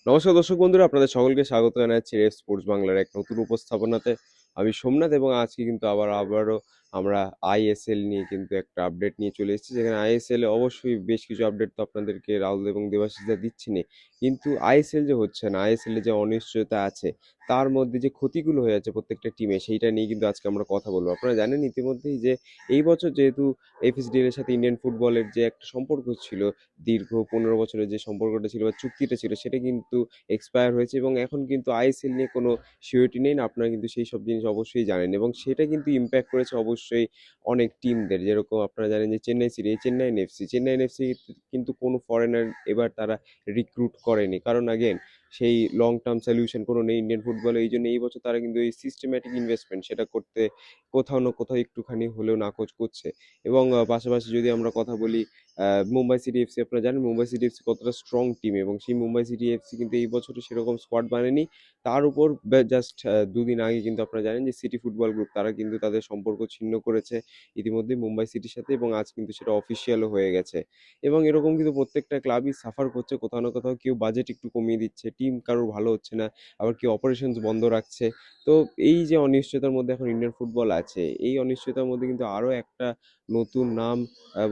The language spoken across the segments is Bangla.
নমস্কার দর্শক বন্ধুরা, আপনাদের সকলকে স্বাগত জানাচ্ছি রেফ স্পোর্টস বাংলার এক নতুন উপস্থাপনাতে। আমি সোমনাথ এবং আজকে কিন্তু আবারও আমরা আইএসএল নিয়ে কিন্তু একটা আপডেট নিয়ে চলে এসেছি, যেখানে আইএসএল এ অবশ্যই বেশ কিছু আপডেট তো আপনাদেরকে রাহুল এবং দেবাশিসদা দিচ্ছি না, কিন্তু আইএসএল যে হচ্ছে না, আইএসএল এ যে অনিশ্চয়তা আছে, তার মধ্যে যে ক্ষতিগুলো হয়ে যাচ্ছে প্রত্যেকটা টিমে, সেইটা নিয়ে কিন্তু আজকে আমরা কথা বলবো। আপনারা জানেন ইতিমধ্যেই যে এই বছর যেহেতু এফএসডিএল এর সাথে ইন্ডিয়ান ফুটবলের যে একটা সম্পর্ক ছিল, দীর্ঘ 15 বছরের যে সম্পর্কটা ছিল বা চুক্তিটা ছিল, সেটা কিন্তু এক্সপায়ার হয়েছে এবং এখন কিন্তু আইএসএল নিয়ে কোনো সিওরিটি নেই না। আপনারা কিন্তু সেই সব জিনিস অবশ্যই জানেন এবং সেটা কিন্তু ইম্প্যাক্ট করেছে অবশ্যই অনেক টিমদের। যেরকম আপনারা জানেন যে চেন্নাই সিটি, চেন্নাইন এফসি কিন্তু কোনো ফরেনার এবার তারা রিক্রুট করেনি, কারণ আগেন সেই লং টার্ম সলিউশন কোনো নেই ইন্ডিয়ান ফুটবলে। এই জন্য এই বছর তারা কিন্তু এই সিস্টেম্যাটিক ইনভেস্টমেন্ট সেটা করতে কোথাও না কোথাও একটুখানি হলেও নাকচ করছে। এবং পাশাপাশি যদি আমরা কথা বলি মুম্বাই সিটি এফসি, আপনারা জানেন মুম্বাই সিটি এফসি কতটা স্ট্রং টিম, এবং সেই মুম্বাই সিটি এফসি কিন্তু এই বছরে সেরকম স্কোয়াড বানায়নি। তার উপর জাস্ট 2 দিন আগে কিন্তু আপনারা জানেন যে সিটি ফুটবল গ্রুপ তারা কিন্তু তাদের সম্পর্ক ছিন্ন করেছে ইতিমধ্যে মুম্বাই সিটির সাথে, এবং আজ কিন্তু সেটা অফিসিয়ালও হয়ে গেছে। এবং এরকম কিন্তু প্রত্যেকটা ক্লাবই সাফার করছে কোথাও না কোথাও। কেউ বাজেট একটু কমিয়ে দিচ্ছে, টিম কারোর ভালো হচ্ছে না, আবার কেউ অপারেশনস বন্ধ রাখছে। তো এই যে অনিশ্চয়তার মধ্যে এখন ইন্ডিয়ান ফুটবল আছে, এই অনিশ্চয়তার মধ্যে কিন্তু আরও একটা নতুন নাম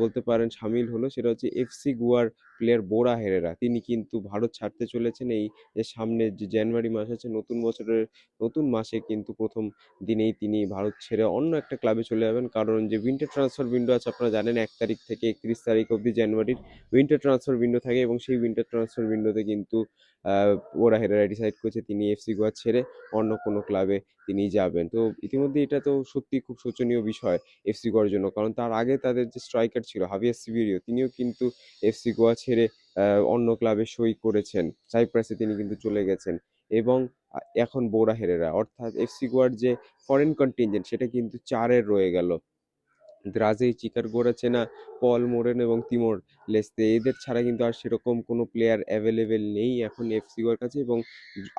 বলতে পারেন সামিল হলো, সেটা হচ্ছে এফসি গোয়ার প্লেয়ার বোরা হেরেরা। তিনি কিন্তু ভারত ছাড়তে চলেছেন এই যে সামনের যে জানুয়ারি মাস আছে, নতুন বছরের নতুন মাসে কিন্তু প্রথম দিনেই তিনি ভারত ছেড়ে অন্য একটা ক্লাবে চলে যাবেন। কারণ যে উইন্টার ট্রান্সফার উইন্ডো আছে, আপনারা জানেন 1 তারিখ থেকে 31 তারিখ অবধি জানুয়ারির উইন্টার ট্রান্সফার উইন্ডো থাকে, এবং সেই উইন্টার ট্রান্সফার উইন্ডোতে কিন্তু বোরা হেরেরা ডিসাইড করেছে তিনি এফসি গোয়া ছেড়ে অন্য কোনো ক্লাবে তিনি যাবেন। তো ইতিমধ্যে এটা তো সত্যি খুব শোচনীয় বিষয় এফসি গোয়ার জন্য, কারণ তার আগে তাদের যে স্ট্রাইকার ছিল হাভিয়ার সিভিরিও, তিনিও কিন্তু এফসি গোয়া ছেড়ে অন্য ক্লাবে সই করেছেন, সাইপ্রাসে তিনি কিন্তু চলে গেছেন। এবং এখন বোরা হেরেরা, অর্থাৎ এফসি গোয়ার যে ফরেন কন্টিনজেন্ট সেটা কিন্তু 4-এর রয়ে গেল। দ্রাজেই, চিকার গোরাচেনা, পল মোরেন এবং তিমোর লেস্তে, এদের ছাড়া কিন্তু আর সেরকম কোনো প্লেয়ার অ্যাভেলেবেল নেই এখন এফসি গোয়ার কাছে। এবং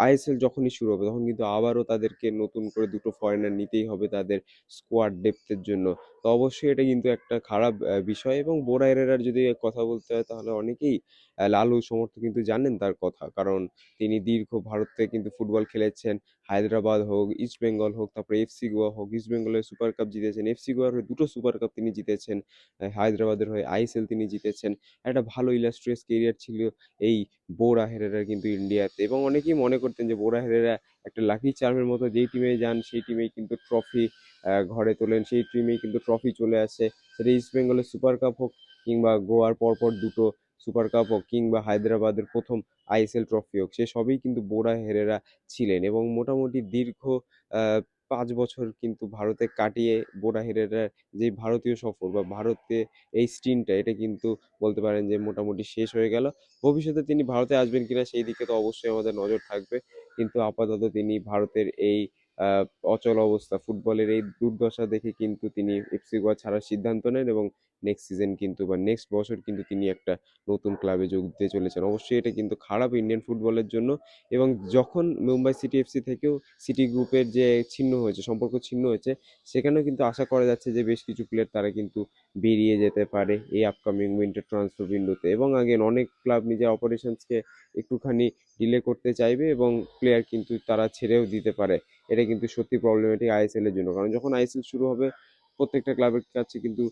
আইএসএল যখনই শুরু হবে তখন কিন্তু আবারও তাদেরকে নতুন করে দুটো ফরেনার নিতেই হবে তাদের স্কোয়াড ডেপথের জন্য। তো অবশ্যই এটা কিন্তু একটা খারাপ বিষয়। এবং বোরা এরেরার যদি কথা বলতে হয় তাহলে অনেকেই লালু সমর্থক কিন্তু জানেন তার কথা, কারণ তিনি দীর্ঘ ভারতে কিন্তু ফুটবল খেলেছেন। হায়দ্রাবাদ হোক, ইস্ট বেঙ্গল হোক, তারপরে এফসি গোয়া হোক, ইস্ট বেঙ্গলের সুপার কাপ জিতেছেন, এফসি গোয়ার হয়ে দুটো সুপার কাপ তিনি জিতেছেন, হায়দ্রাবাদের হয়ে আইএসএল তিনি জিতেছেন। একটা ভালো ইলাস্ট্রিয়াস কেরিয়ার ছিল এই বোরা হেরেরার কিন্তু ইন্ডিয়াতে। এবং অনেকেই মনে করতেন যে বোরা হেরেরা একটা লাকি চার্মের মতো, যেই টিমে যান সেই টিমেই কিন্তু ট্রফি ঘরে তোলেন, সেই টিমেই কিন্তু ট্রফি চলে আসে। সেটা ইস্ট বেঙ্গলের সুপার কাপ হোক, কিংবা গোয়ার পরপর দুটো সুপার কাপ হোক, কিংবা হায়দ্রাবাদের প্রথম আইএসএল ট্রফি হোক, সে সবই কিন্তু বোরা হেরেরা ছিলেন। এবং মোটামুটি দীর্ঘ আহ 5 বছর কিন্তু ভারতে কাটিয়ে বোরা হেরেরার যে ভারতীয় সফর বা ভারতে এই স্টিনটা, এটা কিন্তু বলতে পারেন যে মোটামুটি শেষ হয়ে গেল। ভবিষ্যতে তিনি ভারতে আসবেন কিনা সেই দিকে তো অবশ্যই আমাদের নজর থাকবে, কিন্তু আপাতত তিনি ভারতের এই আহ, অচল অবস্থা, ফুটবলের এই দুর্দশা দেখে কিন্তু তিনি এফসি গোয়া ছাড়ার সিদ্ধান্ত নেন, এবং নেক্সট সিজন কিন্তু বা নেক্সট বছর কিন্তু তিনি একটা নতুন ক্লাবে যোগ দিতে চলেছেন। অবশ্যই এটা কিন্তু খারাপ ইন্ডিয়ান ফুটবলের জন্য। এবং যখন মুম্বাই সিটি এফসি থেকেও সিটি গ্রুপের যে ছিন্ন হয়েছে, সম্পর্ক ছিন্ন হয়েছে, সেখানেও কিন্তু আশা করা যাচ্ছে যে বেশ কিছু প্লেয়ার তারা কিন্তু বেরিয়ে যেতে পারে এই আপকামিং উইন্টার ট্রান্সফার উইন্ডোতে। এবং আগেন অনেক ক্লাব নিজের অপারেশনসকে একটুখানি ডিলে করতে চাইবে, এবং প্লেয়ার কিন্তু তারা ছেড়েও দিতে পারে। এটা কিন্তু সত্যি প্রবলেমেটিক আইএসএল এর জন্য, কারণ যখন আইএসএল শুরু হবে প্রত্যেকটা ক্লাবের কাছে কিন্তু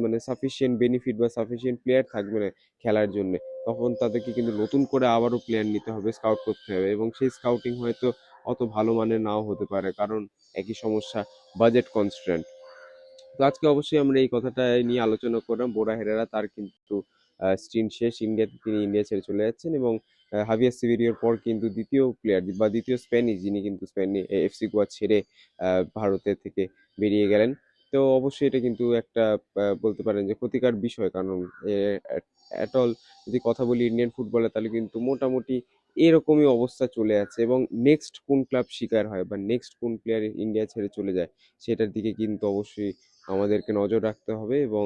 মানে সাফিসিয়েন্ট বেনিফিট বা সাফিসিয়েন্ট প্লেয়ার থাকবে না খেলার জন্য। তখন তাদেরকে কিন্তু নতুন করে আবারও প্লেয়ার নিতে হবে, স্কাউট করতে হবে, এবং সেই স্কাউটিং হয়তো অত ভালো মানের নাও হতে পারে, কারণ একই সমস্যা, বাজেট কনস্ট্রেন্ট। তো আজকে অবশ্যই আমরা এই কথাটা নিয়ে আলোচনা করলাম। বোরা হেরেরা তার কিন্তু স্টিন শেষ ইন্ডিয়াতে, তিনি ইন্ডিয়া ছেড়ে চলে যাচ্ছেন। এবং হাভিয়ার সিভিরিওর পর কিন্তু দ্বিতীয় প্লেয়ার বা দ্বিতীয় স্প্যানিশ যিনি কিন্তু এফসি গোয়া ছেড়ে ভারতের থেকে বেরিয়ে গেলেন। তো অবশ্যই এটা কিন্তু একটা বলতে পারেন যে ক্ষতিকর বিষয়, কারণ অ্যাটল যদি কথা বলি ইন্ডিয়ান ফুটবলে, তাহলে কিন্তু মোটামুটি এরকমই অবস্থা চলে আছে। এবং নেক্সট কোন ক্লাব শিকার হয় বা নেক্সট কোন প্লেয়ার ইন্ডিয়া ছেড়ে চলে যায়, সেটার দিকে কিন্তু অবশ্যই আমাদেরকে নজর রাখতে হবে। এবং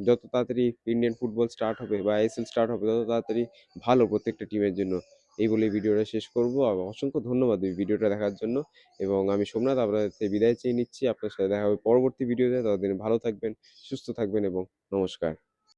যত তাড়াতাড়ি ইন্ডিয়ান ফুটবল স্টার্ট হবে বা আইএসএল স্টার্ট হবে, তত তাড়াতাড়ি ভালো প্রত্যেকটা টিমের জন্য। এই বলে ভিডিওটা শেষ করব। আর অসংখ্য ধন্যবাদ এই ভিডিওটা দেখার জন্য। এবং আমি সোমনাথ আপনাদের থেকে বিদায় চেয়ে নিচ্ছি। আপনার সাথে দেখা হবে পরবর্তী ভিডিওতে। ততদিন ভালো থাকবেন, সুস্থ থাকবেন এবং নমস্কার।